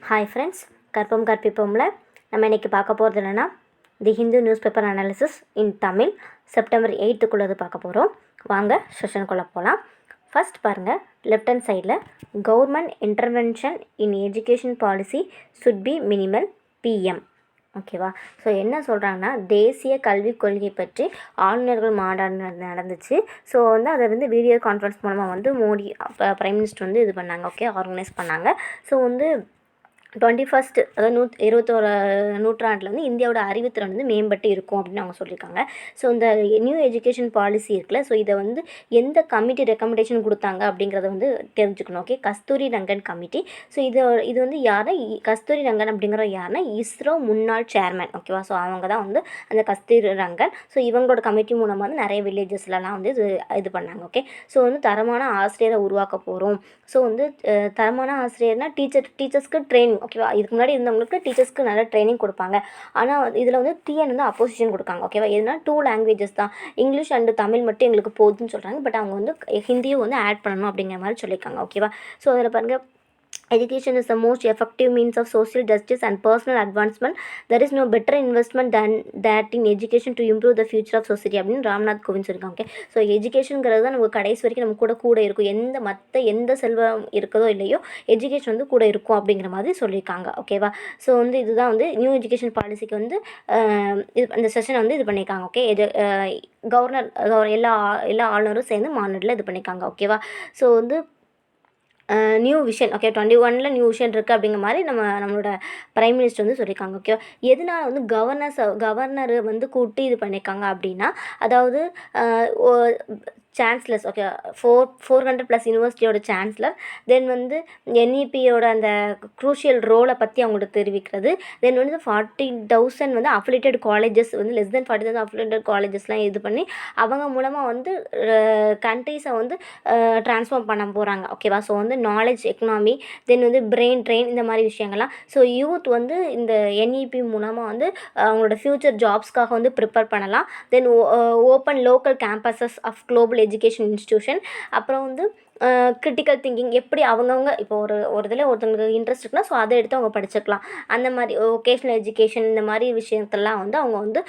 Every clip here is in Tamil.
ஹாய் ஃப்ரெண்ட்ஸ், கற்பம் கற்பிப்போம்ல நம்ம இன்றைக்கி பார்க்க போகிறது என்னென்னா தி ஹிந்து நியூஸ் பேப்பர் அனாலிசிஸ் இன் தமிழ் செப்டம்பர் 8க்குள்ளது பார்க்க போகிறோம். வாங்க செஷனுக்குள்ளே போகலாம். ஃபஸ்ட் பாருங்கள், லெஃப்ட் ஹேண்ட் சைடில் government intervention in education policy should be minimal PM. ஓகேவா? ஸோ என்ன சொல்கிறாங்கன்னா, தேசிய கல்விக் கொள்கை பற்றி ஆளுநர்கள் மாநாடு நடந்துச்சு. ஸோ அதை வீடியோ கான்ஃபரன்ஸ் மூலமாக மோடி பிரைம் மினிஸ்டர் இது பண்ணாங்க. ஓகே, ஆர்கனைஸ் பண்ணாங்க. ஸோ 21st அதாவது 21 நூற்றாண்டில் இந்தியாவோட அறிவுத்திறன் மேம்பட்டு இருக்கும் அப்படின்னு அவங்க சொல்லியிருக்காங்க. ஸோ இந்த நியூ எஜுகேஷன் பாலிசி இருக்குல்ல, ஸோ இதை எந்த கமிட்டி ரெக்கமெண்டேஷன் கொடுத்தாங்க அப்படிங்கிறத தெரிஞ்சுக்கணும். ஓகே, கஸ்தூரி ரங்கன் கமிட்டி. ஸோ இது யாருன்னா, கஸ்தூரி ரங்கன் அப்படிங்கிற யாருன்னா இஸ்ரோ முன்னாள் சேர்மேன். ஓகேவா? ஸோ அவங்க தான் அந்த கஸ்தூரி ரங்கன். ஸோ இவங்களோட கமிட்டி மூலமாக நிறைய வில்லேஜஸ்லாம் இது பண்ணாங்க. ஓகே, ஸோ தரமான ஆசிரியரை உருவாக்க போகிறோம். ஸோ தரமான ஆசிரியர்னால் டீச்சர்ஸ்க்கு ட்ரைனிங். ஓகேவா? இதுக்கு முன்னாடி இருந்தவங்களுக்கு டீச்சர்ஸ்க்கு நல்ல ட்ரைனிங் கொடுப்பாங்க. ஆனால் இதில் டிஎன் அப்போசிஷன் கொடுக்காங்க. ஓகேவா? எதுனா 2 லாங்குவேஜஸ் தான், இங்கிலீஷ் அண்டு தமிழ் மட்டும் எங்களுக்கு போதுன்னு சொல்கிறாங்க. பட் அவங்க ஹிந்தியும் ஆட் பண்ணணும் அப்படிங்கிற மாதிரி சொல்லியிருக்காங்க. ஓகேவா? ஸோ அதில் பாருங்கள், education is the most effective means of social justice and personal advancement. There is no better investment than that in education to improve the future of society அப்படின்னு ராம்நாத் கோவிந்த் சொல்லியிருக்காங்க. ஓகே, ஸோ எஜுகேஷனுங்கிறது தான் நமக்கு கடைசி வரைக்கும் நம்ம கூட இருக்கும். எந்த செல்வம் இருக்குதோ இல்லையோ, எஜுகேஷன் கூட இருக்கும் அப்படிங்கிற மாதிரி சொல்லியிருக்காங்க. ஓகேவா? ஸோ இதுதான் நியூ எஜுகேஷன் பாலிசிக்கு இந்த செஷன் இது பண்ணியிருக்காங்க. ஓகே, கவர்னர் எல்லா ஆளுநரும் சேர்ந்து மாநாட்டில் இது பண்ணியிருக்காங்க. ஓகேவா? So new vision. Okay, 21 new vision இருக்குது அப்படிங்கிற மாதிரி நம்மளோட பிரைம் மினிஸ்டர் சொல்லியிருக்காங்க. ஓகேவா? எதனால் கவர்னர் கூட்டி இது பண்ணியிருக்காங்க அப்படின்னா, அதாவது சான்ஸ்லர்ஸ். ஓகே, 400+ யூனிவர்சிட்டியோட சான்ஸ்லர், தென் என்இபியோட அந்த க்ரூஷியல் ரோலை பற்றி அவங்களுக்கு தெரிவிக்கிறது. Then 40,000 affiliated colleges less then 40,000 affiliated காலேஜஸ்லாம் இது பண்ணி அவங்க மூலமாக கண்ட்ரீஸை ட்ரான்ஸ்ஃபார்ம் பண்ண போகிறாங்க. ஓகேவா? So knowledge economy, then brain train, இந்த மாதிரி விஷயங்கள்லாம். ஸோ யூத் இந்த என்இபி மூலமாக அவங்களோட ஃப்யூச்சர் ஜாப்ஸ்க்காக ப்ரிப்பேர் பண்ணலாம். Then open local campuses of global education institution. அப்புறம் கிரிட்டிக்கல் திங்கிங், எப்படி அவங்கவுங்க இப்போ ஒரு இதில் ஒருத்தவங்களுக்கு இன்ட்ரெஸ்ட் இருக்குன்னா, ஸோ அதை எடுத்து அவங்க படிச்சுக்கலாம். அந்த மாதிரி ஒகேஷ்னல் எஜுகேஷன், இந்த மாதிரி விஷயத்தெல்லாம் அவங்க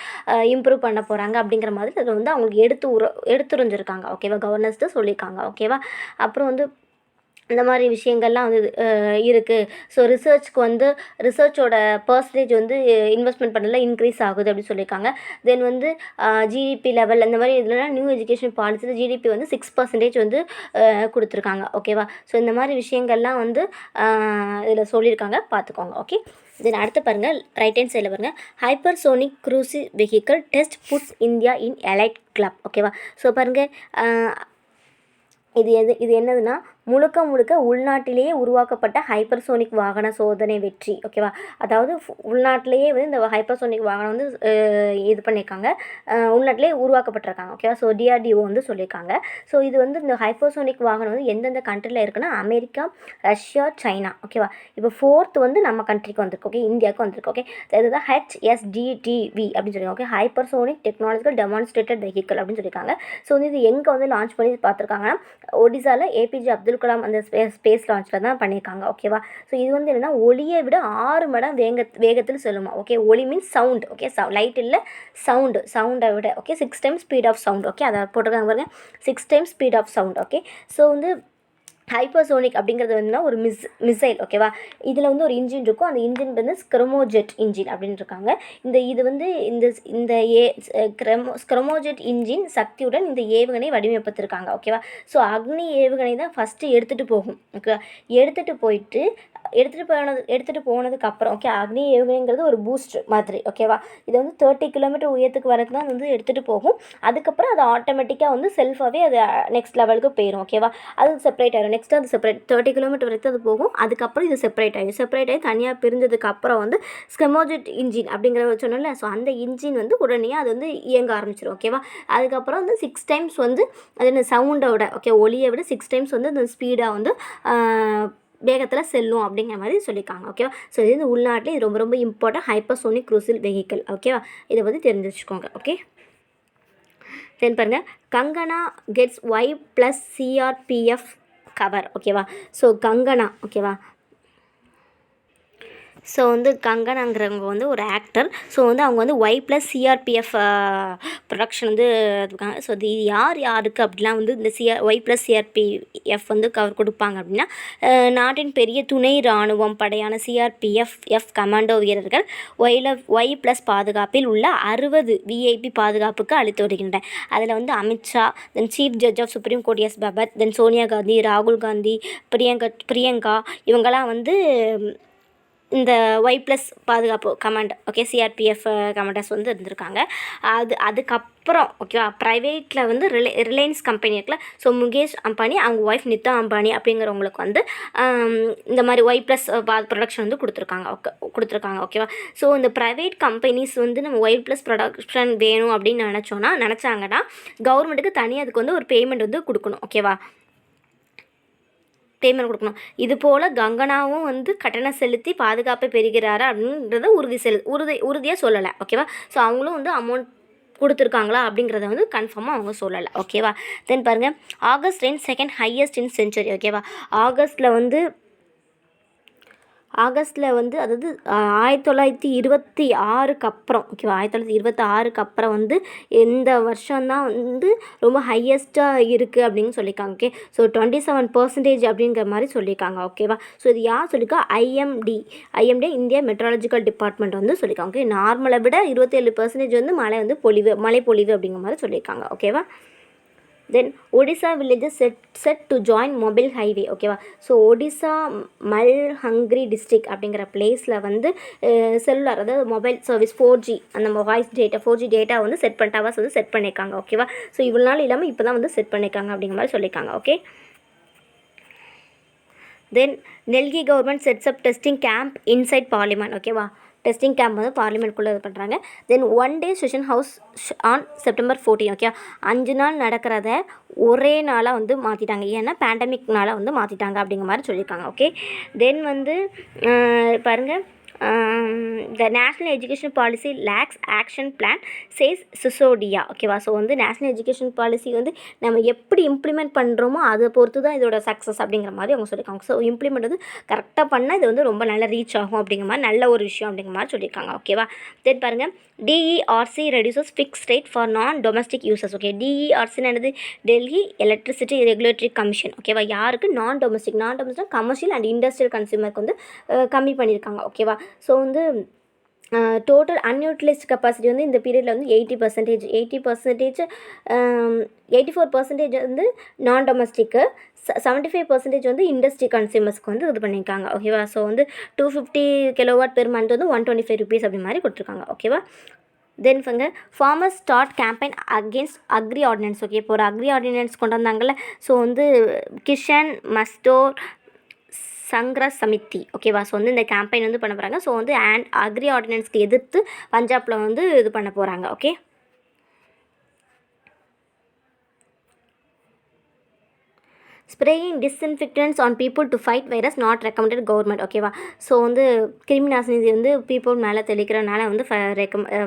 இம்ப்ரூவ் பண்ண போகிறாங்க அப்படிங்கிற மாதிரி அதை அவங்களுக்கு எடுத்துரைஞ்சிருக்காங்க. ஓகேவா? கவர்னர்ஸ் தான் சொல்லியிருக்காங்க. ஓகேவா? அப்புறம் இந்த மாதிரி விஷயங்கள்லாம் இருக்குது. ஸோ ரிசர்ச்சோட பர்சன்டேஜ் இன்வெஸ்ட்மெண்ட் பண்ணல இன்க்ரீஸ் ஆகுது அப்படின்னு சொல்லியிருக்காங்க. தென் ஜிடிபி லெவல், அந்த மாதிரி இதெல்லாம் நியூ எஜுகேஷன் பாலிசியில் ஜிடிபி 6% கொடுத்துருக்காங்க. ஓகேவா? ஸோ இந்த மாதிரி விஷயங்கள்லாம் இதில் சொல்லியிருக்காங்க, பார்த்துக்கோங்க. ஓகே, தென் அடுத்து பாருங்கள், ரைட் ஹேண்ட் சைடில் பாருங்கள், hypersonic cruise vehicle test puts India in elite club. ஓகேவா? ஸோ பாருங்கள், இது என்னதுன்னா, முழுக்க உள்நாட்டிலேயே உருவாக்கப்பட்ட ஹைப்பர்சோனிக் வாகன சோதனை வெற்றி. ஓகேவா? அதாவது உள்நாட்டிலேயே இந்த ஹைப்பர்சோனிக் வாகனம் இது பண்ணியிருக்காங்க, உள்நாட்டிலே உருவாக்கப்பட்டிருக்காங்க. ஓகேவா? ஸோ டிஆர்டிஓ சொல்லியிருக்காங்க. ஸோ இது இந்த ஹைப்பர்சோனிக் வாகனம் எந்தெந்த கண்ட்ரியில் இருக்குன்னா, அமெரிக்கா, ரஷ்யா, சைனா. ஓகேவா? இப்போ 4th நம்ம கண்ட்ரிக்கு வந்திருக்கு. ஓகே, இந்தியாவுக்கு வந்திருக்கு. ஓகே, இதுதான் HSDTV அப்படின்னு சொல்லியிருக்காங்க. Okay, hypersonic technological demonstrated vehicle அப்படின்னு சொல்லியிருக்காங்க. ஸோ இது எங்கே லான்ச் பண்ணி பார்த்துருக்காங்கன்னா, ஒடிசாவில் ஏபிஜே அப்துல் கலாம் அந்த ஸ்பேஸ் லான்ச்சில் தான் பண்ணியிருக்காங்க. ஓகேவா? ஸோ இது என்னென்னா, ஒளியை விட 6 மடங்கு வேகத்தில் செல்லுமா. ஓகே, ஒளி மீன்ஸ் சவுண்ட். ஓகே, லைட் இல்லை, சவுண்டை விட. Okay, 6 times speed of sound. Okay, அதை போட்டிருக்காங்க பாருங்கள், 6 times speed of sound. Okay, so hypersonic அப்படிங்கிறது ஒரு மிசைல். ஓகேவா? இதில் ஒரு இன்ஜின் இருக்கும். அந்த இன்ஜின் ஸ்க்ரமோஜெட் இன்ஜின் அப்படின்னு இருக்காங்க. இந்த ஸ்க்ரமோஜெட் இன்ஜின் சக்தியுடன் இந்த ஏவுகணை வடிவமைப்பத்திருக்காங்க. ஓகேவா? ஸோ அக்னி ஏவுகணை தான் ஃபஸ்ட்டு எடுத்துகிட்டு போகும். ஓகேவா? எடுத்துகிட்டு போனதுக்கப்புறம், ஓகே, அக்னி ஏவுகணைங்கிறது ஒரு பூஸ்ட் மாதிரி. ஓகேவா? இது 30 கிலோமீட்டர் உயரத்துக்கு வரைக்கும் தான் எடுத்துகிட்டு போகும். அதுக்கப்புறம் அது ஆட்டோமேட்டிக்காக செல்ஃபாகவே அது நெக்ஸ்ட் லெவலுக்கு போயிடும். ஓகேவா? அது செப்பரேட் ஆகிடும். நெக்ஸ்ட் அது செப்பரேட் 30 கிலோமீட்டர் வரைக்கும் அது போகும். அதுக்கப்புறம் இது செப்பரேட் ஆகி தனியாக பிரிஞ்சதுக்கப்புறம் ஸ்கெமோஜெட் இன்ஜின் அப்படிங்கிற சொன்னோம்ல, ஸோ அந்த இன்ஜின் உடனே அது இயங்க ஆரம்பிச்சிடும். ஓகேவா? அதுக்கப்புறம் 6 times அது சவுண்டோட, ஓகே, ஒளியை விட 6 times அந்த ஸ்பீடாக வேகத்தில் செல்லும் அப்படிங்கிற மாதிரி சொல்லியிருக்காங்க. ஓகேவா? ஸோ இது உள்நாட்டில் இது ரொம்ப இம்பார்ட்டன்ட் ஹைப்பர்சோனிக் க்ரூசில் வெஹிக்கிள். ஓகேவா? இதை தெரிஞ்சு வச்சுக்கோங்க. ஓகே, தென் பாருங்கள், Kangana gets Y+ CRPF cover. ஓகேவா? ஸோ கங்கனா, ஓகேவா, ஸோ வந்து கங்கனாங்கிறவங்க வந்து ஒரு ஆக்டர். ஸோ வந்து அவங்க வந்து ஒய் ப்ளஸ் சிஆர்பிஎஃப் ப்ரொடக்ஷன் வந்து இருக்காங்க. ஸோ இது யாருக்கு அப்படிலாம் வந்து இந்த ஒய் ப்ளஸ் சிஆர்பிஎஃப் வந்து கவர் கொடுப்பாங்க அப்படின்னா, நாட்டின் பெரிய துணை இராணுவம் படையான சிஆர்பிஎஃப் கமாண்டோ வீரர்கள் ஒய் ப்ளஸ் பாதுகாப்பில் உள்ள 60 விஐபி பாதுகாப்புக்கு அளித்து வருகின்றன. அதில் வந்து Amit Shah, then chief judge of supreme court S பபத், தென் சோனியா காந்தி, ராகுல் காந்தி, பிரியங்கா இவங்கெல்லாம் வந்து இந்த ஒய் ப்ளஸ் பாதுகாப்பு கமாண்ட், ஓகே, சிஆர்பிஎஃப் கமாண்டர்ஸ் வந்து இருந்திருக்காங்க. அதுக்கப்புறம் ஓகேவா, ப்ரைவேட்டில் வந்து ரிலையன்ஸ் கம்பெனி இருக்குல்ல, ஸோ முகேஷ் அம்பானி அவங்க ஒய்ஃப் நிதா அம்பானி அப்படிங்கிறவங்களுக்கு வந்து இந்த மாதிரி ஒய் ப்ளஸ் ப்ரொடக்ஷன் வந்து கொடுத்துருக்காங்க ஓகேவா. ஸோ இந்த ப்ரைவேட் கம்பெனிஸ் வந்து நம்ம ஒய் ப்ளஸ் ப்ரொடக்ஷன் வேணும் அப்படின்னு நினச்சாங்கன்னா கவர்மெண்ட்டுக்கு தனியாக அதுக்கு வந்து ஒரு பேமெண்ட் வந்து கொடுக்கணும் ஓகேவா, பேமெண்ட் கொடுக்கணும். இது போல் கங்கனாவும் வந்து கட்டணம் செலுத்தி பாதுகாப்பை பெறுகிறாரா அப்படின்றத உறுதியாக சொல்லலை ஓகேவா. ஸோ அவங்களும் வந்து அமௌண்ட் கொடுத்துருக்காங்களா அப்படிங்கிறத வந்து கன்ஃபார்மாக அவங்க சொல்லலை ஓகேவா. தென் பாருங்கள், ஆகஸ்ட் 2 ஹையஸ்ட் இன் செஞ்சுரி ஓகேவா. ஆகஸ்ட்டில் வந்து அதாவது 1926க்கு அப்புறம் ஓகேவா, 1926க்கு அப்புறம் வந்து இந்த வருஷம்தான் வந்து ரொம்ப ஹையஸ்ட்டாக இருக்குது அப்படின்னு சொல்லியிருக்காங்க ஓகே. ஸோ 27% அப்படிங்கிற மாதிரி சொல்லியிருக்காங்க ஓகேவா. ஸோ இது யார் சொல்லியிருக்கா, ஐஎம்டி இந்தியா மெட்ராலஜிக்கல் டிபார்ட்மெண்ட் வந்து சொல்லியிருக்காங்க ஓகே. நார்மலை விட 27% வந்து மழை பொழிவு அப்படிங்கிற மாதிரி சொல்லியிருக்காங்க ஓகேவா. Then Odisha villages set to join mobile highway ஓகேவா. ஸோ ஒடிசா மல்ஹங்கிரி டிஸ்ட்ரிக்ட் அப்படிங்கிற பிளேஸில் வந்து செல்லுலார் அதாவது மொபைல் சர்வீஸ் 4G அந்த வாய்ஸ் டேட்டா 4G டேட்டா வந்து டவர்ஸ் வந்து செட் பண்ணியிருக்காங்க ஓகேவா. ஸோ இவ்வளோ நாள் இல்லாமல் இப்போ தான் வந்து செட் பண்ணியிருக்காங்க அப்படிங்கிற மாதிரி சொல்லியிருக்காங்க okay. Then Delhi government sets up testing camp inside parliament ஓகேவா. டெஸ்டிங் கேம்ப் வந்து பார்லிமெண்ட்குள்ளே இது பண்ணுறாங்க. Then 1 day session house on September 14 okay. 5 நாள் நடக்கிறத ஒரே நாளாக வந்து மாற்றிட்டாங்க, ஏன்னா பேண்டமிக்னால வந்து மாற்றிட்டாங்க அப்படிங்கிற மாதிரி சொல்லியிருக்காங்க ஓகே. தென் வந்து பாருங்கள், the national education policy lacks action plan says Sisodia ஓகேவா. ஸோ வந்து நேஷ்னல் எஜுகேஷன் பாலிசி வந்து நம்ம எப்படி இம்ப்ளிமெண்ட் பண்ணுறோமோ அதை பொறுத்து தான் இதோட சக்ஸஸ் அப்படிங்கிற மாதிரி அவங்க சொல்லியிருக்காங்க. ஸோ இம்ப்ளிமெண்ட் வந்து கரெக்டாக பண்ணால் இது வந்து ரொம்ப நல்லா ரீச் ஆகும் அப்படிங்கிற மாதிரி நல்ல ஒரு விஷயம் அப்படிங்கிற மாதிரி சொல்லியிருக்காங்க ஓகேவா. தென் பாருங்கள், டிஇஆர்சி ரெடியூசஸ் ஃபிக்ஸ் ரேட் ஃபார் நான் டொமஸ்டிக் யூசர்ஸ் ஓகே. டிஇஆர்சின்னு என்னது, டெல்லி எலக்ட்ரிசிட்டி ரெகுலேட்டரி கமிஷன் ஓகேவா. யாருக்கு, நான் டொமஸ்டிக் கமர்ஷியல் அண்ட் இண்டஸ்ட்ரியல் கன்சியூமருக்கு வந்து கம்மி பண்ணியிருக்காங்க ஓகேவா. ஸோ வந்து டோட்டல் அன்யூட்டிலைஸ்ட் கெப்பாசிட்டி வந்து இந்த பீரியடில் வந்து 80%, 84% வந்து நான் டொமஸ்டிக்கு, 75% வந்து இண்டஸ்ட்ரி கன்சியூமர்ஸ்க்கு வந்து இது பண்ணியிருக்காங்க ஓகேவா. ஸோ வந்து 250 கிலோவாட் பெர் மந்த் வந்து 125 rupees அப்படி மாதிரி கொடுத்துருக்காங்க ஓகேவா. Then farmers start campaign against agri ordinance okay. இப்போ ஒரு அக்ரி ஆர்டினன்ஸ் கொண்டு வந்தாங்கல்ல, ஸோ வந்து கிஷன் மஸ்டோர் சங்கரஸ் சமித்தி ஓகேவா. ஸோ வந்து இந்த கேம்பெயின் வந்து பண்ண போகிறாங்க. ஸோ வந்து அக்ரி ஆர்டினன்ஸ்க்கு எதிர்த்து பஞ்சாபில் வந்து இது பண்ண போகிறாங்க okay. Spraying disinfectants on people to fight virus not recommended government ஓகேவா. ஸோ வந்து கிருமி நாசினி வந்து பீப்புள் மேலே தெளிக்கிறனால வந்து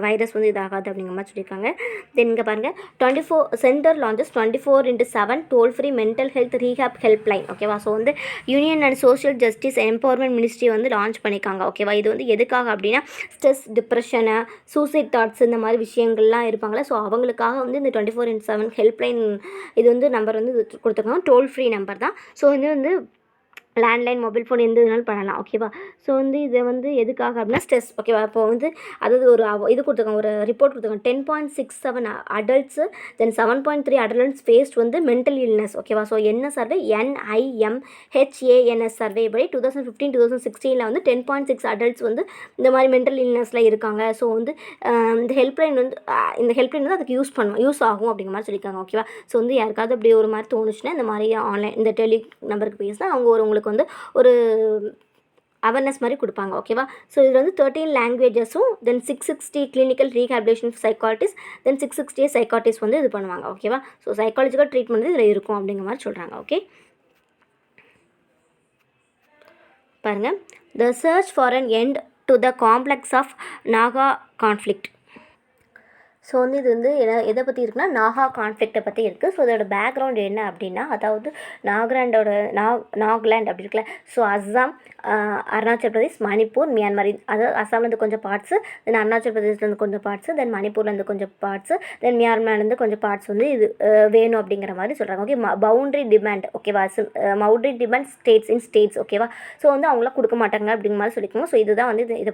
வைரஸ் வந்து இதாகாது அப்படிங்கிற மாதிரி சொல்லியிருக்காங்க. தென் இங்கே பாருங்கள், 24 centre launches 24/7 toll free mental health rehab helpline ஓகேவா. ஸோ வந்து union and social justice empowerment ministry வந்து லான்ச் பண்ணியிருக்காங்க ஓகேவா. இது வந்து எதுக்காக அப்படின்னா, ஸ்ட்ரெஸ், டிப்ரெஷனு, சூசைட் தாட்ஸ் இந்த மாதிரி விஷயங்கள்லாம் இருப்பாங்களே, ஸோ அவங்களுக்காக வந்து இந்த 24/7 ஹெல்ப்லைன் இது வந்து நம்பர் வந்து கொடுத்துருக்காங்க, டோல் ஃப்ரீ நம்பர் தான். ஸோ இது வந்து லேண்ட்லைன், மொபைல் ஃபோன் எந்த இதனாலும் பண்ணலாம் ஓகேவா. ஸோ வந்து இதை வந்து எதுக்காக அப்படின்னா ஸ்ட்ரெஸ் ஓகேவா. இப்போ வந்து அதாவது ஒரு இது கொடுத்துருக்காங்க, ஒரு ரிப்போர்ட் கொடுத்துருக்காங்க, 10.67 அடல்ட்ஸு, தென் 7.3 அடல்ட்ஸ் ஃபேஸ்ட் வந்து மென்டல் இல்னஸ் ஓகேவா. ஸோ என்ன சர்வே, NIMHANS சர்வே படி 2015-2016 வந்து 10.6 அடல்ட்ஸ் வந்து இந்த மாதிரி மென்டல் இல்னஸில் இருக்காங்க. ஸோ வந்து இந்த ஹெல்ப்லைன் வந்து அதுக்கு யூஸ் ஆகும் அப்படிங்கிற மாதிரி சொல்லியிருக்காங்க ஓகேவா. ஸோ வந்து யாருக்காவது அப்படி ஒரு மாதிரி தோணுச்சுன்னா இந்த மாதிரி ஆன்லைன் இந்த டெலி நம்பருக்கு பேசினா அவங்க உங்களுக்கு வந்து ஒரு அவேர்னஸ் மாதிரி கொடுப்பாங்க ஓகேவா. ஸோ இதில் வந்து 13 லாங்குவேஜஸும், தென் 660 கிளினிக்கல் ரீஹாபிலேஷன் சைக்காட்டிஸ்ட், தென் 660 சைக்காட்டிஸ்ட் வந்து இது பண்ணுவாங்க ஓகேவா. ஸோ சைக்காலஜிக்கல் ட்ரீட்மெண்ட் இதில் இருக்கும் அப்படிங்கிற மாதிரி சொல்கிறாங்க ஓகே. பாருங்கள், the search for an end to the complex of Naga conflict so வந்து இது வந்து எதை பற்றி இருக்குன்னா நாகா கான்ஃப்ளிக்ட்டை பற்றி இருக்குது. ஸோ இதோட பேக்ரவுண்ட் என்ன அப்படின்னா, அதாவது நாகாலாண்ட் அப்படி இருக்குல்ல, ஸோ அஸ்ஸாம், அருணாச்சல் பிரதேஷ், மணிப்பூர், மியான்மர், அதாவது அஸ்ஸாம்லேருந்து கொஞ்சம் பார்ட்ஸு, தென் அருணாச்சல் பிரதேஷ்லேருந்து கொஞ்சம் பார்ட்ஸு, தென் மணிப்பூர்லேருந்து கொஞ்சம் பார்ட்ஸு, தென் மியான்மர்லேருந்து கொஞ்சம் பார்ட்ஸ் வந்து இது வேணும் அப்படிங்கிற மாதிரி சொல்கிறாங்க. ஓகே, பவுண்ட்ரி டிமாண்ட், ஓகேவா, பவுண்ட்ரி டிமாண்ட் ஸ்டேட்ஸ் ஓகேவா. ஸோ வந்து அவங்களாம் கொடுக்க மாட்டாங்க அப்படிங்கிற மாதிரி சொல்லிக்கோங்க. ஸோ இதுதான் வந்து இதை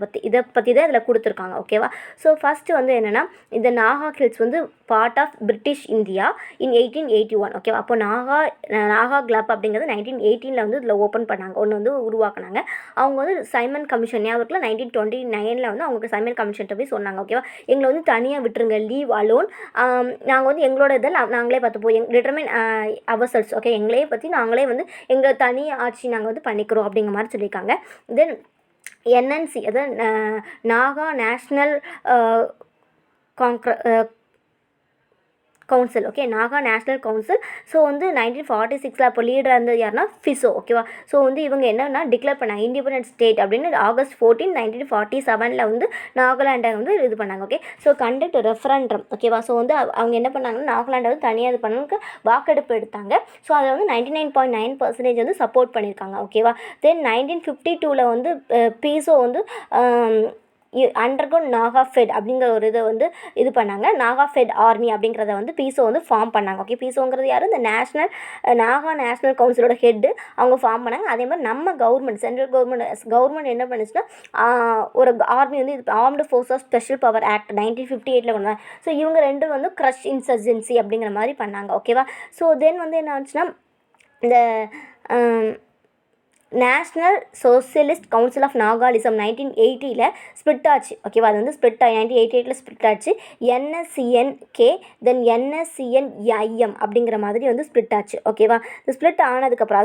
பற்றி தான் இதில் கொடுத்துருக்காங்க. ஓகேவா. ஸோ ஃபஸ்ட்டு வந்து என்னென்னா, இந்த நாகா ஹில்ஸ் வந்து part of British India in 1881. ஓகேவா. அப்போ நாகா கிளப் அப்படிங்கிறது 1918 வந்து இதில் ஓப்பன் பண்ணாங்க, ஒன்று வந்து உருவாக்குனாங்க. அவங்க வந்து சைமன் கமிஷன் ஞாபகத்தில் 1929 வந்து அவங்களுக்கு சைமன் கமிஷன்ட்ட போய் சொன்னாங்க. ஓகேவா, எங்களை வந்து தனியாக விட்டுருங்க, லீவ் அலோன், நாங்கள் வந்து எங்களோட இதில் நாங்களே பார்த்துப்போம், டிட்டர்மைன் அவர்செல்ஸ், ஓகே, எங்களே பற்றி நாங்களே வந்து எங்கள் தனி ஆட்சி நாங்கள் வந்து பண்ணிக்கிறோம் அப்படிங்கிற மாதிரி சொல்லியிருக்காங்க. தென் என்என்சி, அதாவது Naga national council, okay, Naga national council. So வந்து 1946 அப்போ லீடராக இருந்தது யாருன்னா ஃபிசோ. ஓகேவா. ஸோ வந்து இவங்க என்னென்னா டிக்ளேர் பண்ணாங்க இண்டிபெண்டன்ட் ஸ்டேட் அப்படின்னு August 14, 1947 வந்து நாகாலாண்டை வந்து இது பண்ணாங்க. ஓகே. So conduct referendum. ஓகேவா. ஸோ வந்து அவங்க என்ன பண்ணாங்கன்னா நாகாலாண்டை வந்து தனியாக இது பண்ணணுக்கு வாக்கெடுப்பு எடுத்தாங்க. ஸோ அதை வந்து 99.9% வந்து சப்போர்ட் பண்ணியிருக்காங்க. ஓகேவா. தென் 1952 வந்து பீசோ வந்து அண்டர்கிரவுண்ட் நாகா ஃபெட் அப்படிங்கிற ஒரு இதை வந்து இது பண்ணாங்க. நாகா ஃபெட் ஆர்மி அப்படிங்கிறத வந்து பீசோ வந்து ஃபார்ம் பண்ணாங்க. ஓகே, பீசோங்கிறது யார், இந்த நாகா நேஷ்னல் கவுன்சிலோட ஹெட்டு, அவங்க ஃபார்ம் பண்ணாங்க. அதே மாதிரி நம்ம கவர்மெண்ட், சென்ட்ரல் கவர்மெண்ட் என்ன பண்ணுச்சுன்னா ஒரு ஆர்மி வந்து இது armed force of special power act 1958 கொண்டு வந்தாங்க. ஸோ இவங்க ரெண்டும் வந்து க்ரஷ் இன்சர்ஜென்சி அப்படிங்கிற மாதிரி பண்ணாங்க. ஓகேவா. ஸோ தென் வந்து என்ன ஆச்சுன்னா, இந்த national socialist council of Nagalim 1980 split ஆச்சு. ஓகேவா. அது வந்து ஸ்ப்ளிட் 1988 ஸ்ப்ளிட் ஆச்சு. NSCN-K தென் NSCN-IM அப்படிங்கிற மாதிரி வந்து ஸ்ப்ளிட் ஆச்சு. ஓகேவா. இந்த ஸ்ப்ளிட் ஆனதுக்கப்புறம்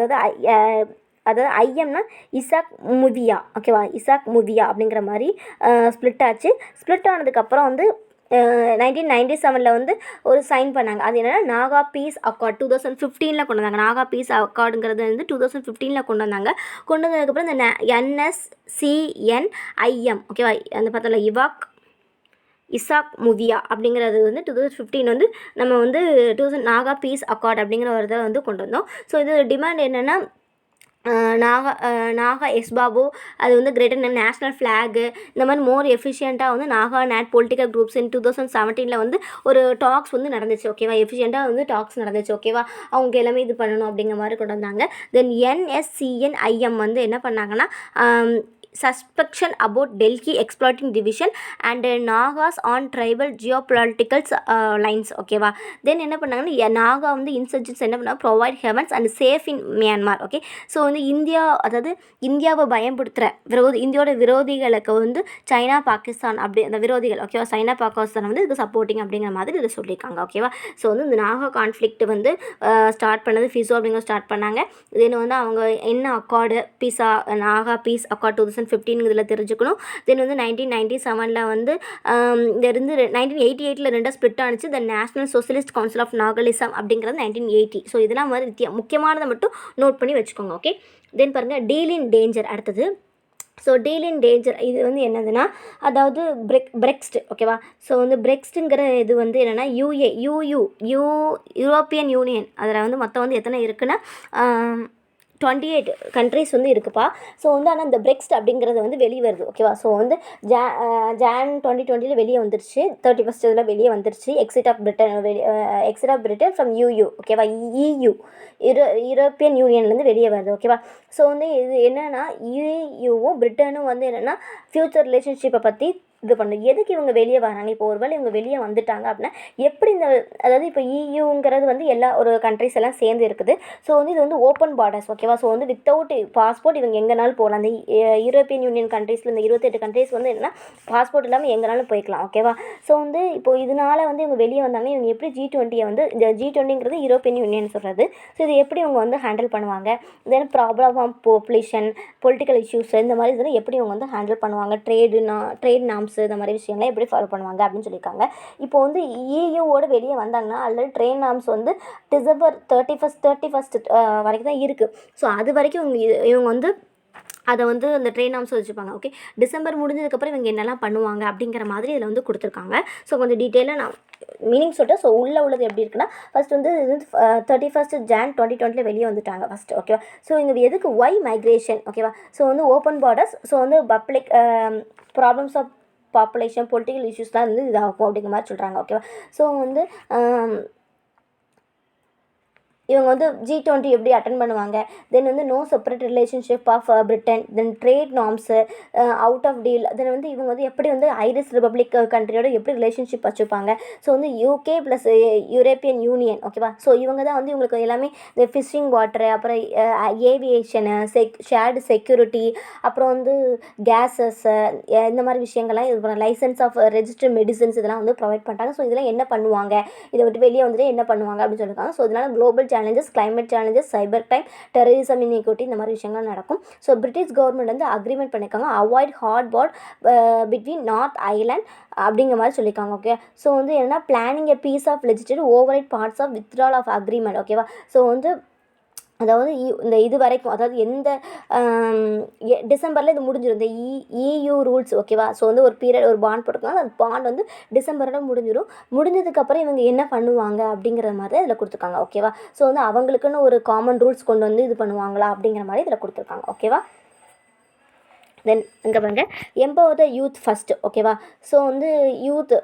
அதாவது ஐஎம்னா இசாக் முவியா. ஓகேவா, இசாக் முவியா அப்படிங்கிற மாதிரி ஸ்ப்ளிட் ஆச்சு. ஸ்ப்ளிட் ஆனதுக்கப்புறம் வந்து 1997 வந்து ஒரு சைன் பண்ணாங்க. அது என்னென்னா நாகா பீஸ் அக்கார்ட் 2015 கொண்டு வந்தாங்க. நாகா பீஸ் அக்கார்டுங்கிறது வந்து 2015 கொண்டு வந்தாங்க. கொண்டு வந்ததுக்கப்புறம் இந்த NSCN-IM, ஓகேவா, அந்த பார்த்தோம்ல இசாக் முவியா அப்படிங்கிறது வந்து 2015 வந்து நம்ம வந்து நாகா பீஸ் அக்கார்ட் அப்படிங்கிற ஒரு இதை வந்து கொண்டு வந்தோம். ஸோ இது டிமாண்ட் என்னென்னா, நாகா எஸ்பாபோ, அது வந்து கிரேட்டர் நேஷ்னல் ஃப்ளாகு, இந்த மாதிரி மோர் எஃபிஷியண்ட்டாக வந்து Naga NAT political groups in 2017 வந்து ஒரு டாக்ஸ் வந்து நடந்துச்சு. ஓகேவா, எஃபிஷியண்ட்டாக வந்து டாக்ஸ் நடந்துச்சு. ஓகேவா, அவங்க எல்லாமே இது பண்ணணும் அப்படிங்கிற மாதிரி கொண்டு வந்தாங்க. தென் NSCN-IM வந்து என்ன பண்ணாங்கன்னா, suspicion about Delhi exploiting division and Nagas on tribal geopolitical lines. ஓகேவா. தென் என்ன பண்ணாங்கன்னா, நாகா வந்து இன்சர்ஜென்ட்ஸ் என்ன பண்ணாங்க, provide heavens and safe in Myanmar. Okay. So வந்து அதாவது இந்தியாவை பயன்படுத்துகிற இந்தியாவோட விரோதிகளுக்கு வந்து சைனா பாகிஸ்தான் அப்படி அந்த விரோதிகள், ஓகேவா, சைனா பாகிஸ்தான் வந்து இது சப்போர்ட்டிங் அப்படிங்கிற மாதிரி இதை சொல்லியிருக்காங்க. ஓகேவா. ஸோ வந்து இந்த நாகா கான்ஃப்ளிக்ட் வந்து ஸ்டார்ட் பண்ணது ஃபிசோ அப்படிங்கிற ஸ்டார்ட் பண்ணாங்க. தென் வந்து அவங்க என்ன அக்கார்டு நாகா பீஸ் அக்கார்ட் 2015 இதில் தெரிஞ்சுக்கணும். தென் வந்து 1997 வந்து இருந்து 1988 ரெண்டாக ஸ்ப்ளிட் ஆனிச்சு. The national socialist council of Nagalim அப்படிங்கிறது 1980. ஸோ இதெல்லாம் மாதிரி முக்கியமானதை மட்டும் நோட் பண்ணி வச்சுக்கோங்க. ஓகே. தென் பாருங்கள், டீல் இன் டேஞ்சர் அடுத்தது. ஸோ டீல் இன் டேஞ்சர் இது வந்து என்னதுன்னா, அதாவது பிரெக்ஸ்ட். ஓகேவா. ஸோ வந்து பிரெக்ஸ்ட்டுங்கிற இது வந்து என்னென்னா யூரோப்பியன் யூனியன், அதில் வந்து மொத்தம் வந்து எத்தனை இருக்குன்னா 28 கண்ட்ரிஸ் வந்து இருக்குப்பா. ஸோ வந்து ஆனால் இந்த பிரெக்ஸ்ட் அப்படிங்கிறது வந்து வெளியே வருது. ஓகேவா. ஸோ வந்து ஜான் 2020 வெளியே வந்துருச்சு. 31 இதில் வெளியே வந்துருச்சு. Exit of Britain from EU. ஓகேவா. EU யூரோப்பியன் யூனியன்லேருந்து வெளியே வருது. ஓகேவா. ஸோ வந்து இது என்னென்னா, EUவும் பிரிட்டனும் வந்து என்னென்னா ஃப்யூச்சர் ரிலேஷன்ஷிப்பை பற்றி இது பண்ணணும். எதுக்கு இவங்க வெளியே வராங்க, இப்போ ஒருவேளை இவங்க வெளியே வந்துட்டாங்க அப்படின்னா எப்படி அதாவது இப்போ EUங்கிறது வந்து எல்லா ஒரு கண்ட்ரிஸ் எல்லாம் சேர்ந்து இருக்குது. ஸோ வந்து இது வந்து ஓப்பன் பார்டர்ஸ். ஓகேவா. ஸோ வந்து வித்தவுட் பாஸ்போர்ட் இவங்க எங்கேனாலும் போகலாம். அந்த யூரோப்பியன் யூனியன் கண்ட்ரீஸில் இந்த 28 கண்ட்ரிஸ் வந்து என்னென்னா பாஸ்போர்ட் இல்லாமல் எங்கேனாலும் போய்க்கலாம். ஓகேவா. ஸோ வந்து இப்போ இதனால் வந்து இவங்க வெளியே வந்தாங்க, இவங்க எப்படி G20 வந்து இந்த G20ங்கிறது யூரோப்பியன் யூனியன் சொல்கிறது. ஸோ இது எப்படி இவங்க வந்து ஹேண்டில் பண்ணுவாங்க, then problem of population, political issues, இந்த மாதிரி இதெல்லாம் எப்படி இவங்க வந்து ஹேண்டில் பண்ணுவாங்க, ட்ரேட் நாம்ஸ், இந்த மாதிரி விஷயங்களை எப்படி ஃபாலோ பண்ணுவாங்க அப்படின்னு சொல்லியிருக்காங்க. இப்போ வந்து EUவோட வெளியே வந்தாங்கன்னா ஆல்ரெடி ட்ரேட் நாம்ஸ் வந்து December 31 வரைக்கும் தான் இருக்குது. ஸோ அது வரைக்கும் இவங்க வந்து அதை வந்து அந்த ட்ரெயின் நாம்ஸ் வச்சுப்பாங்க. ஓகே, டிசம்பர் முடிஞ்சதுக்கப்புறம் இவங்க என்னெல்லாம் பண்ணுவாங்க அப்படிங்கிற மாதிரி இதில் வந்து கொடுத்துருக்காங்க. ஸோ கொஞ்சம் டீட்டெயிலாக நான் மீனிங் சொல்லிட்டு, ஸோ உள்ளே உள்ளது எப்படி இருக்குன்னா, ஃபஸ்ட் வந்து இது வந்து 31 Jan 2020 வெளியே வந்துட்டாங்க ஃபஸ்ட்டு. ஓகேவா, ஸோ இங்கே எதுக்கு ஒய் மைக்ரேஷன், ஓகேவா. ஸோ வந்து ஓப்பன் பார்டர்ஸ், ஸோ வந்து public problems of population, political இஷ்யூஸ்லாம் வந்து இதாகும் அப்படிங்கிற மாதிரி சொல்கிறாங்க. ஓகேவா, ஸோ வந்து இவங்க வந்து G20 எப்படி அட்டன் பண்ணுவாங்க, தென் வந்து no separate relationship of Britain, then trade norms, out of deal, then வந்து இவங்க வந்து எப்படி வந்து ஐரிஷ் ரிப்பப்ளிக் கண்ட்ரியோட எப்படி ரிலேஷன்ஷிப் வச்சுப்பாங்க. ஸோ வந்து UK ப்ளஸ் யூரோப்பியன் யூனியன், ஓகேவா. ஸோ இவங்க தான் வந்து இவங்களுக்கு எல்லாமே இந்த ஃபிஷிங் வாட்டரு, அப்புறம் ஏவியேஷனு, ஷேர்டு செக்யூரிட்டி, அப்புறம் வந்து கேஸஸ், இந்த மாதிரி விஷயங்கள்லாம் இது பண்ண லைசன்ஸ் ஆஃப் ரெஜிஸ்டர்ட் மெடிசன்ஸ் இதெல்லாம் வந்து ப்ரொவைட் பண்ணுறாங்க. ஸோ இதெல்லாம் என்ன பண்ணுவாங்க, இதை விட்டு வெளியே வந்துட்டு என்ன பண்ணுவாங்க அப்படின்னு சொல்லியிருக்காங்க. ஸோ இதனால் global challenges, climate challenges, cyber time, terrorism, inequity, இந்த மாதிரி விஷயங்கள் நடக்கும். ஸோ பிரிட்டிஷ் கவர்மெண்ட் வந்து அக்ரிமெண்ட் பண்ணியிருக்காங்க, avoid hard border between north island அப்படிங்கிற மாதிரி சொல்லியிருக்காங்க. ஓகே, ஸோ வந்து என்னன்னா planning a piece of legislative override parts of withdrawal of agreement, ஓகேவா. ஸோ வந்து அதாவது இந்த இது வரைக்கும், அதாவது எந்த டிசம்பரில் இது முடிஞ்சிடும் இந்த EU ரூல்ஸ், ஓகேவா. ஸோ வந்து ஒரு பீரியட் ஒரு பாண்ட் போட்டுருக்காங்க, அந்த பாண்ட் வந்து டிசம்பரோட முடிஞ்சிடும். முடிஞ்சதுக்கப்புறம் இவங்க என்ன பண்ணுவாங்க அப்படிங்கிற மாதிரி இதில் கொடுத்துருக்காங்க. ஓகேவா, ஸோ வந்து அவங்களுக்குன்னு ஒரு காமன் ரூல்ஸ் கொண்டு வந்து இது பண்ணுவாங்களா அப்படிங்கிற மாதிரி இதில் கொடுத்துருக்காங்க. ஓகேவா, தென் இங்கே பாருங்க, எம்பவர் த யூத் ஃபஸ்ட்டு, ஓகேவா. ஸோ வந்து யூத்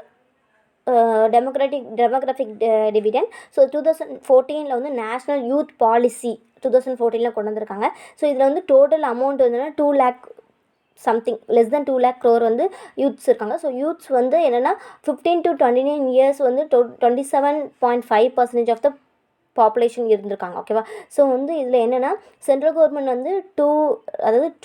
டெமோக்ராஃபிக் டிவிடெண்ட். ஸோ 2014 வந்து நேஷ்னல் யூத் பாலிசி 2014 கொண்டு வந்திருக்காங்க. ஸோ இதில் வந்து டோட்டல் அமௌண்ட் வந்துன்னா 2 lakh something, less than 2 lakh crore வந்து யூத்ஸ் இருக்காங்க. ஸோ யூத்ஸ் வந்து என்னென்னா 15 to 29 years வந்து 27.5% ஆஃப் த பாப்புலேஷன் இருந்திருக்காங்க. ஓகேவா, ஸோ வந்து இதில் என்னென்னா சென்ட்ரல் கவர்மெண்ட் வந்து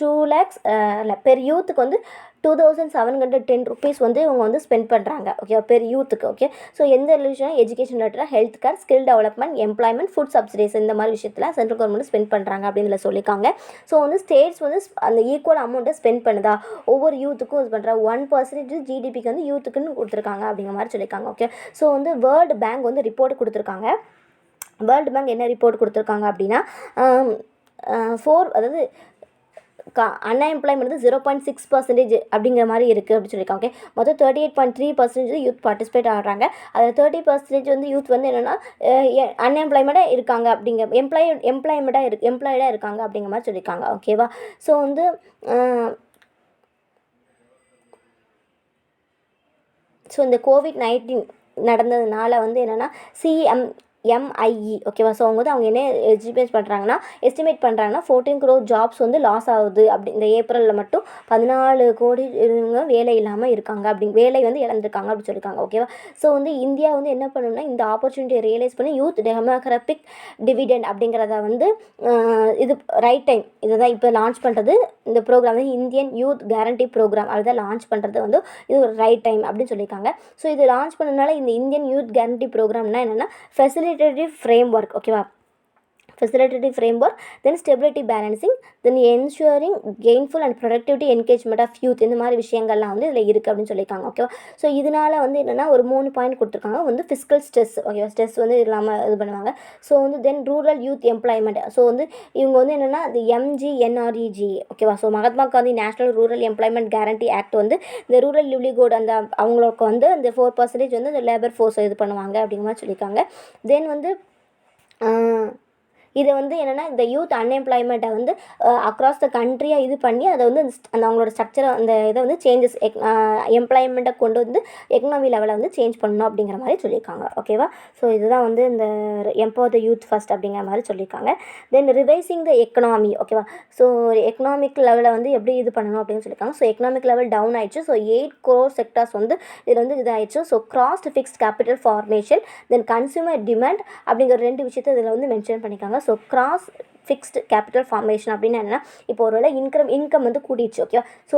2 lakhs இல்லை பெர் யூத்துக்கு வந்து 2710 rupees வந்து இவங்க வந்து ஸ்பெண்ட் பண்ணுறாங்க. ஓகே, பெர் யூத்துக்கு. ஓகே, ஸோ எந்த ரிலேஷனாக எஜுகேஷன் ரிலேட்டடாக health care, skill development, employment, food subsidies, இந்த மாதிரி விஷயத்தில் சென்ட்ரல் கவர்மெண்ட் ஸ்பெண்ட் பண்ணுறாங்க அப்படின்னு சொல்லியிருக்காங்க. ஸோ வந்து ஸ்டேட்ஸ் வந்து அந்த ஈக்குவல் அமௌண்ட்டை ஸ்பெண்ட் பண்ணுதா ஒவ்வொரு யூத்துக்கும் இது பண்ணுறா 1% GDPக்கு வந்து யூத்துக்குன்னு கொடுத்துருக்காங்க அப்படிங்கிற மாதிரி சொல்லியிருக்காங்க. ஓகே, ஸோ வந்து வேர்ல்டு பேங்க் வந்து ரிப்போர்ட் கொடுத்துருக்காங்க. வேர்ல்டு பேங்க் என்ன ரிப்போர்ட் கொடுத்துருக்காங்க அப்படின்னா, அதாவது அன்எம்ப்ளாய்மெண்ட் வந்து 0.6% அப்படிங்கிற மாதிரி இருக்குது அப்படின்னு சொல்லியிருக்காங்க. ஓகே, மொத்தம் 38.3% யூத் பார்ட்டிசிபேட் ஆகிறாங்க. அதில் 30% வந்து யூத் வந்து என்னென்னா அன்எம்ப்ளாய்மெண்ட்டாக இருக்காங்க, எம்ப்ளாய்டாக இருக்காங்க அப்படிங்கிற மாதிரி சொல்லியிருக்காங்க. ஓகேவா, ஸோ வந்து இந்த COVID-19 நடந்ததுனால வந்து என்னென்னா MIE, ஓகேவா. ஸோ அவங்க வந்து என்ன எஸ்டிமேட் பண்ணுறாங்கன்னா 14 crore ஜாப்ஸ் வந்து லாஸ் ஆகுது. அப்படி இந்த ஏப்ரலில் மட்டும் 14 கோடி வேலை இல்லாமல் இருக்காங்க, வேலை வந்து இழந்திருக்காங்க அப்படின்னு சொல்லியிருக்காங்க. ஓகேவா, ஸோ வந்து இந்தியா வந்து என்ன பண்ணணும்னா இந்த ஆப்பர்ச்சுனிட்டியை ரியலைஸ் பண்ணி யூத் டெமோக்ராஃபிக் டிவிடெண்ட் அப்படிங்கிறத வந்து இது ரைட் டைம், இதை தான் இப்போ லான்ச் பண்ணுறது. இந்த ப்ரோக்ராம் வந்து இந்தியன் யூத் கேரண்டி ப்ரோக்ராம், அதுதான் லான்ச் பண்ணுறது வந்து இது ஒரு ரைட் டைம் அப்படின்னு சொல்லியிருக்காங்க. ஸோ இது லான்ச் பண்ணனால இந்த இந்தியன் யூத் கேரண்டி ப்ரோக்ராம்னா என்னென்னா ஃபெசிலிட்டேட்டிவ் ஃப்ரேம்ஒர்க், ஓகேவா. Facilitative framework, then stability balancing, then ensuring gainful and productivity engagement of youth, இந்த மாதிரி விஷயங்கள்லாம் வந்து இதில் இருக்குது அப்படின்னு சொல்லியிருக்காங்க. ஓகேவா, ஸோ இதனால் வந்து என்னென்னா ஒரு 3 பாயிண்ட் கொடுத்துருக்காங்க. வந்து ஃபிஸ்கல் ஸ்ட்ரெஸ், ஓகேவா, ஸ்ட்ரெஸ் வந்து இல்லாமல் இது பண்ணுவாங்க. ஸோ வந்து தென் ரூரல் யூத் எம்ப்ளாய்மெண்ட், ஸோ வந்து இவங்க வந்து என்னென்னா அது MGNREG, ஓகேவா. So Mahatma Gandhi national rural employment guarantee act வந்து இந்த ரூரல் லிவ்லிஹுட் அந்த அவங்களுக்கு வந்து அந்த 4% வந்து இந்த லேபர் ஃபோர்ஸ் இது பண்ணுவாங்க அப்படிங்கிற மாதிரி சொல்லியிருக்காங்க. தென் வந்து இதை வந்து என்னென்னா இந்த யூத் அன்எம்ப்ளாய்மெண்ட்டை வந்து அக்ராஸ் த கண்ட்ரியாக இது பண்ணி அதை வந்து அந்த அவங்களோட ஸ்ட்ரக்சரை அந்த இதை வந்து சேஞ்சஸ் எம்ப்ளாய்மெண்ட்டை கொண்டு வந்து எக்கனாமி லெவலில் வந்து சேஞ்ச் பண்ணணும் அப்படிங்கிற மாதிரி சொல்லியிருக்காங்க. ஓகேவா, ஸோ இதுதான் வந்து இந்த எம்பவர் த யூத் ஃபஸ்ட் அப்படிங்கிற மாதிரி சொல்லியிருக்காங்க. தென் ரிவைசிங் த எக்கனாமி, ஓகேவா. ஸோ எக்கனாமிக் லெவலில் வந்து எப்படி இது பண்ணணும் அப்படின்னு சொல்லியிருக்காங்க. ஸோ எக்கனாமிக் லெவல் டவுன் ஆயிடுச்சு. ஸோ 8 crore செக்டார்ஸ் வந்து இதில் வந்து இதாகிடுச்சு. So gross fixed capital formation, then consumer demand அப்படிங்கிற 2 விஷயத்தை இதில் வந்து மென்ஷன் பண்ணியிருக்காங்க. So gross fixed capital formation அப்படின்னா என்னென்னா, இப்போ ஒரு வேளை இன்கம் வந்து கூட்டிடுச்சு, ஓகேவா. ஸோ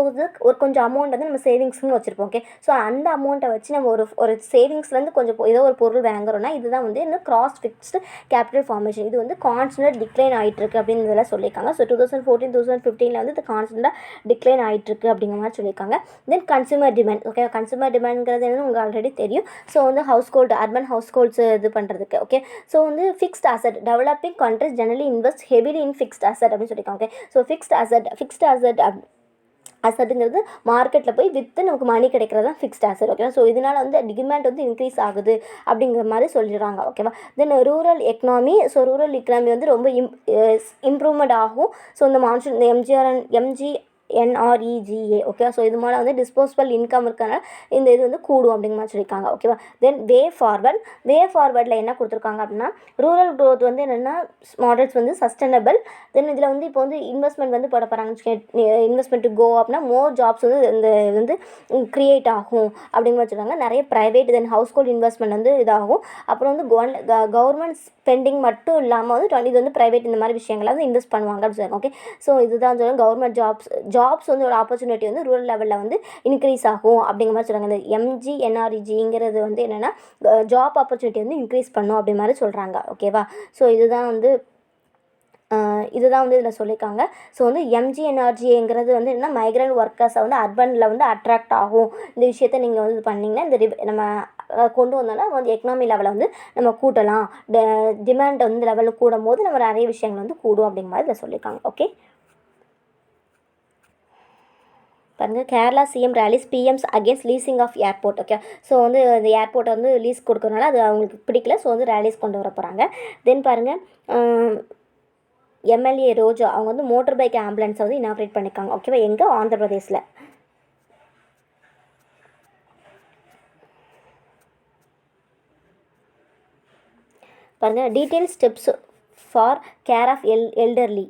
ஒரு கொஞ்சம் அமௌண்ட் வந்து நம்ம சேவிங்ஸ்னு வச்சுருப்போம். ஓகே, ஸோ அந்த அமௌண்ட்டை வச்சு நம்ம ஒரு சேவிங்ஸ்லேருந்து கொஞ்சம் ஏதோ ஒரு பொருள் வாங்குறோன்னா இதுதான் வந்து இன்னும் கிராஸ் ஃபிக்ஸ்டு கேபிட்டல் ஃபார்மேஷன். இது வந்து கான்ஸ்டன்ட் டிக்ளைன் ஆகிட்டுருக்கு அப்படின்னு இதெல்லாம் சொல்லியிருக்காங்க. ஸோ 2014-2015 வந்து இது கான்ஸ்டன்ட்டாக டிக்ளைன் ஆகிட்டுருக்கு அப்படிங்கிற மாதிரி சொல்லியிருக்காங்க. தென் கன்சூமர் டிமாண்ட், ஓகே, கன்சூமர் டிமாண்ட்ங்கிறது என்னன்னு உங்களுக்கு ஆல்ரெடி தெரியும். ஸோ வந்து அர்பன் ஹவுஸ் ஹோல்ட்ஸ் இது பண்ணுறதுக்கு. ஓகே, ஸோ வந்து fixed asset developing countries generally invest heavily in fixed asset அப்படின்னு சொல்லியிருக்காங்க. ஓகே, ஸோ ஃபிக்ஸ்ட் அசட்டுங்கிறது மார்க்கெட்டில் போய் விற்று நமக்கு மணி கிடைக்கிறது தான் ஃபிக்ஸ்ட் அசட். ஓகேவா, ஸோ இதனால் வந்து டிமாண்ட் வந்து இன்க்ரீஸ் ஆகுது அப்படிங்கிற மாதிரி சொல்லிடுறாங்க. ஓகேவா, then rural economy. So rural economy வந்து ரொம்ப இம்ப்ரூவ்மெண்ட் ஆகும். ஸோ இந்த மான்சூன் இந்த NREGA. ஓகே, ஸோ இது மாதிரி வந்து டிஸ்போசபிள் இன்கம் இருக்கனால இந்த இது வந்து கூடும் அப்படிங்கிற மாதிரி சொல்லியிருக்காங்க. ஓகேவா, தென் வே ஃபார்வர்டில் என்ன கொடுத்துருக்காங்க அப்படின்னா ரூரல் க்ரோத் வந்து என்னென்னா மாடல்ஸ் வந்து சஸ்டைனபிள். தென் இதில் வந்து இப்போ வந்து இன்வெஸ்ட்மெண்ட் வந்து போட போகிறாங்க. இன்வெஸ்ட்மெண்ட் கோ அப்படின்னா மோர் ஜாப்ஸ் வந்து இந்த வந்து க்ரியேட் ஆகும் அப்படிங்கிற மாதிரி சொல்கிறாங்க. நிறைய ப்ரைவேட் தென் ஹவுஸ் ஹோல்ட் இன்வெஸ்ட்மெண்ட் வந்து இதாகும். அப்புறம் வந்து கவர்மெண்ட் ஸ்பெண்டிங் மட்டும் இல்லாமல் வந்து இது வந்து ப்ரைவேட் இந்த மாதிரி விஷயங்களை வந்து இன்வெஸ்ட் பண்ணுவாங்க அப்படின்னு சொல்லுவாங்க. ஓகே, ஸோ இதுதான் சொல்லுவாங்க கவர்மெண்ட் ஜாப்ஸ் வந்து ஒரு ஆப்பர்ச்சுனிட்டி வந்து ரூரல் லெவலில் வந்து இன்க்ரீஸ் ஆகும் அப்படிங்கிற மாதிரி சொல்கிறாங்க. இந்த MGNREGங்கிறது வந்து என்னென்னா ஜாப் ஆப்பர்ச்சுனிட்டி வந்து இன்க்ரீஸ் பண்ணும் அப்படி மாதிரி சொல்கிறாங்க. ஓகேவா, ஸோ இதுதான் வந்து இதில் சொல்லியிருக்காங்க. ஸோ வந்து MGNREGங்கிறது வந்து என்ன மைக்ரண்ட் ஒர்க்கர்ஸை வந்து அர்பனில் வந்து அட்ராக்ட் ஆகும். இந்த விஷயத்தை நீங்கள் வந்து இது பண்ணிங்கன்னா இந்த நம்ம கொண்டு வந்தோன்னா வந்து எக்கனாமி லெவலில் வந்து நம்ம கூட்டலாம். டிமாண்ட் வந்து லெவலில் கூடும் போது நம்ம நிறைய விஷயங்கள் வந்து கூடும் அப்படிங்கிற மாதிரி இதில் சொல்லியிருக்காங்க. ஓகே, பாருங்கள், Kerala CM rallies PMs against leasing of airport. Okay, so வந்து இந்த ஏர்போர்ட்டை வந்து லீஸ் கொடுக்கறதுனால அது அவங்களுக்கு பிடிக்கல. ஸோ வந்து ரேலிஸ் கொண்டு வர போகிறாங்க. தென் பாருங்கள், MLA ரோஜா அவங்க வந்து மோட்டர் பைக் ஆம்புலன்ஸை வந்து இனாக்ரேட் பண்ணியிருக்காங்க. ஓகேவா, எங்கே ஆந்திர பிரதேஷில். பாருங்கள், detail steps for care of elderly.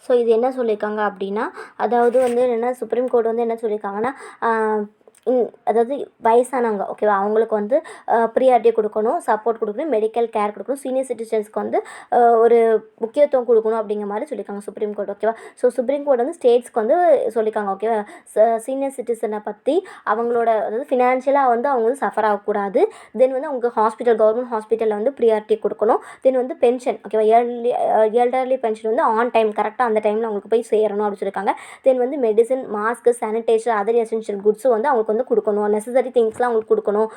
So இது என்ன சொல்லியிருக்காங்க அப்படின்னா அதாவது வந்து என்னென்னா சுப்ரீம் கோர்ட் வந்து என்ன சொல்லியிருக்காங்கன்னா அதாவது வயசானவங்க ஓகேவா அவங்களுக்கு வந்து ப்ரியாரிட்டி கொடுக்கணும், சப்போர்ட் கொடுக்கணும், மெடிக்கல் கேர் கொடுக்கணும், சீனியர் சிட்டிசன்ஸ்க்கு வந்து ஒரு முக்கியத்துவம் கொடுக்கணும் அப்படிங்கிற மாதிரி சொல்லியிருக்காங்க சுப்ரீம் கோர்ட். ஓகேவா, ஸோ சுப்ரீம் கோர்ட் வந்து ஸ்டேட்ஸ்க்கு வந்து சொல்லியிருக்காங்க. ஓகேவா, சீனியர் சிட்டிசனை பற்றி அவங்களோட அதாவது ஃபினான்ஷியலாக வந்து அவங்க வந்து சஃபர் ஆகக்கூடாது. தென் வந்து அவங்க கவர்மெண்ட் ஹாஸ்பிட்டலில் வந்து ப்ரியாரிட்டி கொடுக்கணும். தென் வந்து பென்ஷன் ஓகேவா எல்டர்லி பென்ஷன் வந்து ஆன் டைம் கரெக்டாக அந்த டைமில் அவங்களுக்கு போய் சேரணும் அப்படின்னு சொல்லியிருக்காங்க. தென் வந்து medicine, mask, sanitizer, other essential குட்ஸும் வந்து அவங்களுக்கு வந்து கொடுக்கணும். நெசசரி திங்ஸ்லாம் அவங்களுக்கு கொடுக்கணும்.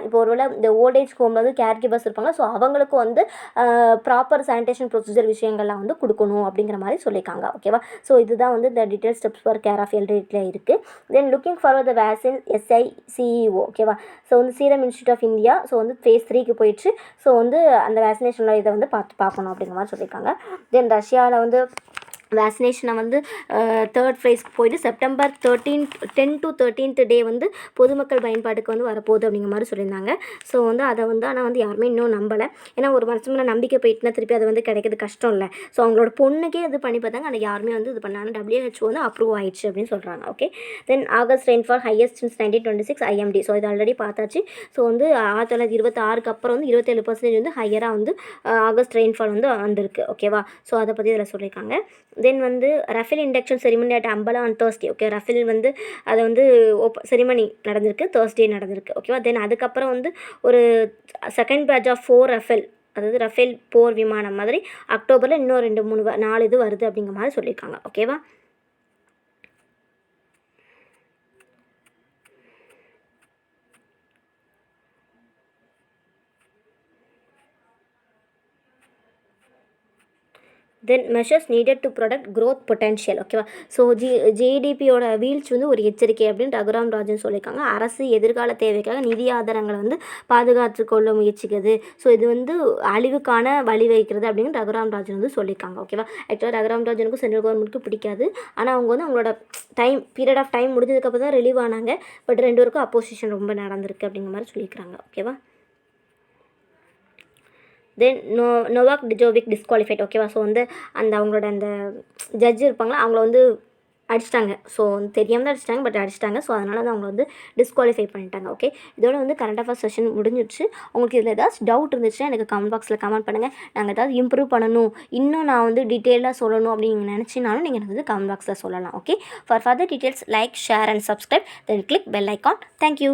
இப்போ ஒருவேளை இந்த ஓல்டேஜ் ஹோமில் வந்து கேர் கிவர்ஸ் இருப்பாங்க. ஸோ அவங்களுக்கு வந்து ப்ராப்பர் சானிடேஷன் ப்ரொசீஜர் விஷயங்கள்லாம் வந்து கொடுக்கணும் அப்படிங்கிற மாதிரி சொல்லியிருக்காங்க. ஓகேவா, ஸோ இதுதான் வந்து இந்த detail steps for care of எல்டர்லியில் இருக்குது. Then looking for the vaccine SICEO. ஓகேவா, ஸோ வந்து serum institute of India so வந்து phase 3க்கு போயிடுச்சு. ஸோ வந்து அந்த வேக்சினேஷனில் இதை வந்து பார்க்கணும் அப்படிங்கிற மாதிரி சொல்லியிருக்காங்க. தென் ரஷ்யாவில் வந்து வேக்சினேஷனை வந்து 3rd ஃபேஸ்க்கு போயிட்டு செப்டம்பர் 10 to 13th டே வந்து பொதுமக்கள் பயன்பாட்டுக்கு வந்து வரப்போகுது அப்படிங்கிற மாதிரி சொல்லியிருந்தாங்க. ஸோ வந்து அதை வந்து ஆனால் வந்து யாருமே இன்னும் நம்பலை. ஏன்னா ஒரு வருஷம் நம்பிக்கை போயிட்டுனா திருப்பி அது வந்து கிடைக்கிறது கஷ்டம் இல்லை. ஸோ அவங்களோட பொண்ணுக்கே இது பண்ணி பார்த்தாங்க, ஆனால் யாருமே வந்து இது பண்ணாங்க. WHO வந்து அப்ரூவ் ஆயிடுச்சு அப்படின்னு சொல்கிறாங்க. Okay, then August rainfall highest since 1926 IMD. So இது ஆல்ரெடி பார்த்தாச்சு. ஸோ வந்து 1926க்கு அப்புறம் வந்து 27% வந்து ஹையராக வந்து ஆகஸ்ட் ரெயின்ஃபால் வந்து வந்திருக்கு. ஓகேவா, ஸோ அதை பற்றி இதில் சொல்லியிருக்காங்க. தென் வந்து Rafale induction ceremony at Ambala on Thursday. Okay, Rafale வந்து அதை வந்து செரிமனி நடந்திருக்கு, Thursday நடந்திருக்கு. ஓகேவா, தென் அதுக்கப்புறம் வந்து ஒரு செகண்ட் பேட்ச் ஆஃப் 4 ரஃபேல் அதாவது ரஃபேல் போர் விமானம் மாதிரி அக்டோபரில் இன்னும் 2-3-4 இது வருது அப்படிங்கிற மாதிரி சொல்லியிருக்காங்க. ஓகேவா, then measures needed to protect growth potential. ஓகேவா, ஸோ ஜிடிபியோட வீழ்ச்சி வந்து ஒரு எச்சரிக்கை அப்படின்னு ரகுராம் ராஜன் சொல்லியிருக்காங்க. அரசு எதிர்கால தேவைக்காக நிதி ஆதாரங்களை வந்து பாதுகாத்து கொள்ள முயற்சிக்குது. ஸோ இது வந்து அழிவுக்கான வழிவகுக்கிறது அப்படின்னு ரகுராம் ராஜன் வந்து சொல்லியிருக்காங்க. ஓகேவா, ஆக்சுவலாக ரகுராம் ராஜனுக்கும் சென்ட்ரல் கவர்மெண்ட்டுக்கும் பிடிக்காது. ஆனால் அவங்க வந்து அவங்களோட பீரியட் ஆஃப் டைம் முடிஞ்சதுக்கப்புறம் தான் ரிலீவ் ஆனாங்க. பட் 2 பேருக்கும் அப்போசிஷன் ரொம்ப நடந்திருக்கு அப்படிங்கிற மாதிரி சொல்லியிருக்காங்க. ஓகேவா, தென் நோவாக் ஜோவிக் டிஸ்குவாலிஃபைட். ஓகேவா, ஸோ வந்து அவங்களோட அந்த ஜட்ஜ் இருப்பாங்களா அவங்கள வந்து அடிச்சிட்டாங்க. ஸோ தெரியாமல் தான் அடிச்சிட்டாங்க, பட் அடிச்சிட்டாங்க. ஸோ அதனால் வந்து அவங்க வந்து டிஸ்குவாலிஃபை பண்ணிட்டாங்க. ஓகே, இதோட வந்து கரண்ட் அஃபேர்ஸ் செஷன் முடிஞ்சிடுச்சு. உங்களுக்கு இதில் ஏதாச்சும் டவுட் இருந்துச்சுன்னா எனக்கு கமெண்ட் பாக்ஸில் கமெண்ட் பண்ணுங்கள். நாங்கள் ஏதாவது இம்ப்ரூவ் பண்ணணும், இன்னும் நான் வந்து டீட்டெயிலாக சொல்லணும் அப்படின்னு நீங்கள் நினச்சினாலும் நீங்கள் எனக்கு வந்து கமெண்ட் பாக்ஸில் சொல்லலாம். Okay, for further details like, share and subscribe, then click bell icon. Thank you.